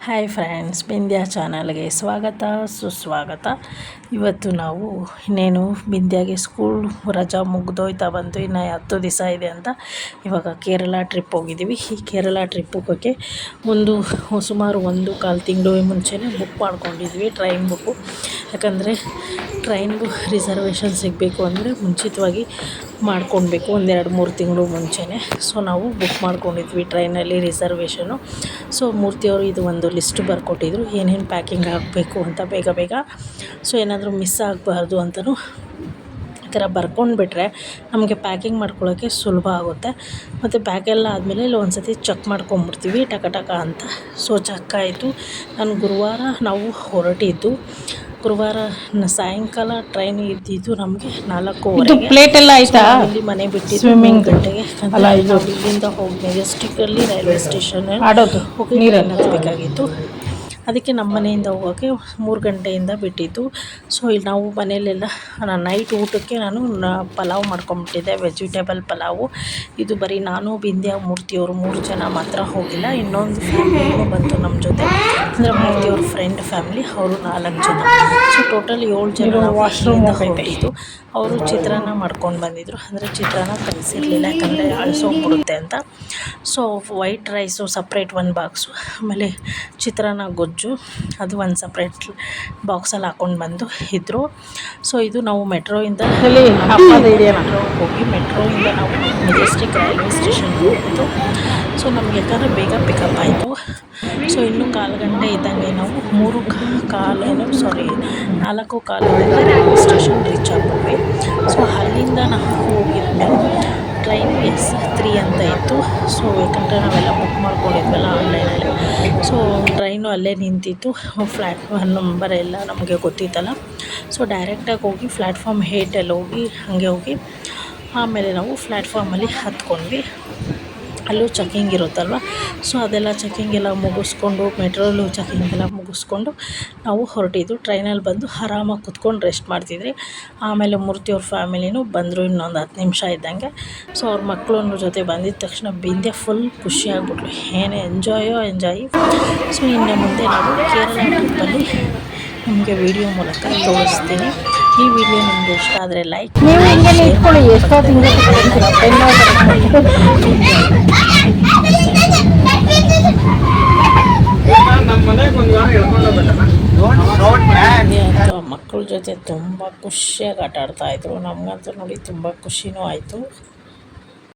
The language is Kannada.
ಹಾಯ್ ಫ್ರೆಂಡ್ಸ್, ಬಿಂದ್ಯಾ ಚಾನಲ್ಗೆ ಸ್ವಾಗತ ಸುಸ್ವಾಗತ. ಇವತ್ತು ನಾವು ಇನ್ನೇನು ಬಿಂದ್ಯಾಗೆ ಸ್ಕೂಲ್ ರಜಾ ಮುಗ್ದೋಯ್ತಾ ಬಂತು, ಇನ್ನು 10 ದಿವಸ ಇದೆ ಅಂತ ಇವಾಗ ಕೇರಳ ಟ್ರಿಪ್ ಹೋಗಿದ್ದೀವಿ. ಈ ಕೇರಳ ಟ್ರಿಪ್ ಹೋಗೋಕ್ಕೆ ಸುಮಾರು 1.25 ತಿಂಗಳು ಮುಂಚೆನೇ ಬುಕ್ ಮಾಡ್ಕೊಂಡಿದ್ವಿ ಟ್ರೈನ್ ಬುಕ್ಕು. ಯಾಕಂದರೆ ಟ್ರೈನ್ಗೂ ರಿಸರ್ವೇಷನ್ ಸಿಗಬೇಕು ಅಂದರೆ ಮುಂಚಿತವಾಗಿ ಮಾಡ್ಕೊಳ್ಬೇಕು, 2-3 ತಿಂಗಳು ಮುಂಚೆನೇ. ಸೊ ನಾವು ಬುಕ್ ಮಾಡ್ಕೊಂಡಿದ್ವಿ ಟ್ರೈನಲ್ಲಿ ರಿಸರ್ವೇಷನು. ಸೊ ಮೂರ್ತಿಯವರು ಇದು ಒಂದು ಲಿಸ್ಟ್ ಬರ್ಕೊಟ್ಟಿದ್ರು, ಏನೇನು ಪ್ಯಾಕಿಂಗ್ ಆಗಬೇಕು ಅಂತ ಬೇಗ. ಸೊ ಏನಾದರೂ ಮಿಸ್ ಆಗಬಾರ್ದು ಅಂತಲೂ ಈ ಥರ ಬರ್ಕೊಂಡ್ಬಿಟ್ರೆ ನಮಗೆ ಪ್ಯಾಕಿಂಗ್ ಮಾಡ್ಕೊಳ್ಳೋಕ್ಕೆ ಸುಲಭ ಆಗುತ್ತೆ. ಮತ್ತು ಬ್ಯಾಗೆಲ್ಲ ಆದಮೇಲೆ ಇಲ್ಲಿ ಒಂದು ಸತಿ ಚೆಕ್ ಮಾಡ್ಕೊಂಬಿಡ್ತೀವಿ ಟಕ ಅಂತ. ಸೊ ಚೆಕ್ ಆಯಿತು. ಗುರುವಾರ ನಾವು ಹೊರಟಿದ್ದು, ಗುರುವಾರ ಸಾಯಂಕಾಲ ಟ್ರೈನ್ ಇದ್ದಿದ್ದು ನಮಗೆ 4:15 ಪ್ಲೇಟ್ ಎಲ್ಲ ಆಯ್ತಾ? ಇಲ್ಲಿ ಮನೆ ಬಿಟ್ಟಿದ್ದು ಸ್ವಿಮ್ಮಿಂಗ್ ಗಂಟೆಗೆ. ಇಲ್ಲಿಂದ ಹೋಗಿ ಮೆಜೆಸ್ಟಿಕಲ್ಲಿ ರೈಲ್ವೆ ಸ್ಟೇಷನ್ ಹೋಗಿ ಟ್ರೈನ್ ಹತ್ತಬೇಕಾಗಿತ್ತು. ಅದಕ್ಕೆ ನಮ್ಮ ಮನೆಯಿಂದ ಹೋಗೋಕ್ಕೆ 3 ಗಂಟೆಯಿಂದ ಬಿಟ್ಟಿದ್ದು. ಸೊ ಇಲ್ಲಿ ನಾವು ಮನೆಯಲ್ಲೆಲ್ಲ ನೈಟ್ ಊಟಕ್ಕೆ ನಾನು ಪಲಾವ್ ಮಾಡ್ಕೊಂಬಿಟ್ಟಿದ್ದೆ, ವೆಜಿಟೇಬಲ್ ಪಲಾವು. ಇದು ಬರೀ ನಾನು, ಬಿಂದ್ಯಾ, ಮೂರ್ತಿಯವರು 3 ಜನ ಮಾತ್ರ ಹೋಗಿಲ್ಲ. ಇನ್ನೊಂದು ಫ್ಯಾಮಿಲಿನೂ ಬಂತು ನಮ್ಮ ಜೊತೆ, ಅಂದರೆ ಮೂರ್ತಿಯವ್ರ ಫ್ರೆಂಡ್ ಫ್ಯಾಮಿಲಿ, ಅವರು 4 ಜನ. ಸೊ ಟೋಟಲ್ 7 ಜನ ವಾಶ್ರೂಮ್ ಹೊರಟಿದ್ದು. ಅವರು ಚಿತ್ರಾನ್ನ ಮಾಡ್ಕೊಂಡು ಬಂದಿದ್ದರು, ಅಂದರೆ ಚಿತ್ರಾನ್ನ ಕಲಿಸಿರಲಿಲ್ಲ ಯಾಕಂದರೆ ಅಳಿಸೋಗ್ಬಿಡುತ್ತೆ ಅಂತ. So white rice separate 1 box, ಆಮೇಲೆ ಚಿತ್ರಾನ್ನ ಗೊಜ್ಜು ಅದು ಒಂದು ಸಪ್ರೇಟ್ ಬಾಕ್ಸಲ್ಲಿ ಹಾಕ್ಕೊಂಡು ಬಂದು ಇದ್ದರು. ಸೊ ಇದು ನಾವು ಮೆಟ್ರೋಯಿಂದ ಹೋಗಿ ಮೆಟ್ರೋಯಿಂದ ನಾವು ಮೆಜೆಸ್ಟಿಕ್ ರೈಲ್ವೆ ಸ್ಟೇಷನ್ಗೆ ಹೋಗಿದ್ದು. ಸೊ ನಮಗೆ ಯಾಕಂದರೆ ಬೇಗ ಪಿಕಪ್ ಆಯಿತು. ಸೊ ಇನ್ನೂ 1/4 ಗಂಟೆ ಇದ್ದಂಗೆ ನಾವು 4:15 ರೈಲ್ವೆ ಸ್ಟೇಷನ್ ರೀಚ್ ಆಗ್ಬಿಟ್ವಿ. ಸೊ ಅಲ್ಲಿಂದ ನಾವು ಹೋಗಿದ್ಮೇಲೆ ಟ್ರೈನ್ S3 ಅಂತ ಇತ್ತು. ಸೊ ಯಾಕಂದರೆ ನಾವೆಲ್ಲ ಬುಕ್ ಮಾಡ್ಕೊಂಡಿದ್ವಲ್ಲ ಆನ್ಲೈನಲ್ಲಿ. ಸೊ ಟ್ರೈನು ಅಲ್ಲೇ ನಿಂತಿತ್ತು, ಪ್ಲ್ಯಾಟ್ಫಾರ್ಮ್ ನಂಬರ್ ಎಲ್ಲ ನಮಗೆ ಗೊತ್ತಿತ್ತಲ್ಲ. ಸೊ ಡೈರೆಕ್ಟಾಗಿ ಹೋಗಿ ಪ್ಲ್ಯಾಟ್ಫಾರ್ಮ್ 8 ಹೋಗಿ ಹಾಗೆ ಹೋಗಿ ಆಮೇಲೆ ನಾವು ಪ್ಲ್ಯಾಟ್ಫಾರ್ಮಲ್ಲಿ ಹತ್ಕೊಂಡ್ವಿ. ಅಲ್ಲೂ ಚೆಕ್ಕಿಂಗ್ ಇರುತ್ತಲ್ವ. ಸೊ ಅದೆಲ್ಲ ಚೆಕ್ಕಿಂಗ್ ಎಲ್ಲ ಮುಗಿಸ್ಕೊಂಡು, ಮೆಟ್ರೋಲ್ಲೂ ಚೆಕ್ಕಿಂಗ್ ಎಲ್ಲ ಮುಗಿಸ್ಕೊಂಡು ನಾವು ಹೊರಟಿದ್ದು. ಟ್ರೈನಲ್ಲಿ ಬಂದು ಆರಾಮಾಗಿ ಕುತ್ಕೊಂಡು ರೆಸ್ಟ್ ಮಾಡ್ತಿದ್ರಿ. ಆಮೇಲೆ ಮೂರ್ತಿಯವ್ರ ಫ್ಯಾಮಿಲಿನೂ ಬಂದರು ಇನ್ನೊಂದು 10 ನಿಮಿಷ ಇದ್ದಂಗೆ. ಸೊ ಅವ್ರ ಮಕ್ಕಳನ್ನ ಜೊತೆ ಬಂದಿದ್ದ ತಕ್ಷಣ ಬಿಂದ್ಯಾ ಫುಲ್ ಖುಷಿಯಾಗ್ಬಿಟ್ಲು, ಏನು ಎಂಜಾಯ್. ಸೊ ಇನ್ನು ಮುಂದೆ ನಾವು ಕೇರಳ ಟ್ರಿಪ್ಪಲ್ಲಿ ನಿಮಗೆ ವಿಡಿಯೋ ಮೂಲಕ ತೋರಿಸ್ತೀನಿ. ಈ ವಿಡಿಯೋ ನಿಮಗೆ ಇಷ್ಟ ಆದರೆ ಲೈಕ್ ಮಕ್ಕಳ ಜೊತೆ ತುಂಬ ಖುಷಿಯಾಗಿ ಆಟ ಆಡ್ತಾಯಿದ್ರು. ನಮಗಂತೂ ನೋಡಿ ತುಂಬ ಖುಷಿನೂ ಆಯಿತು.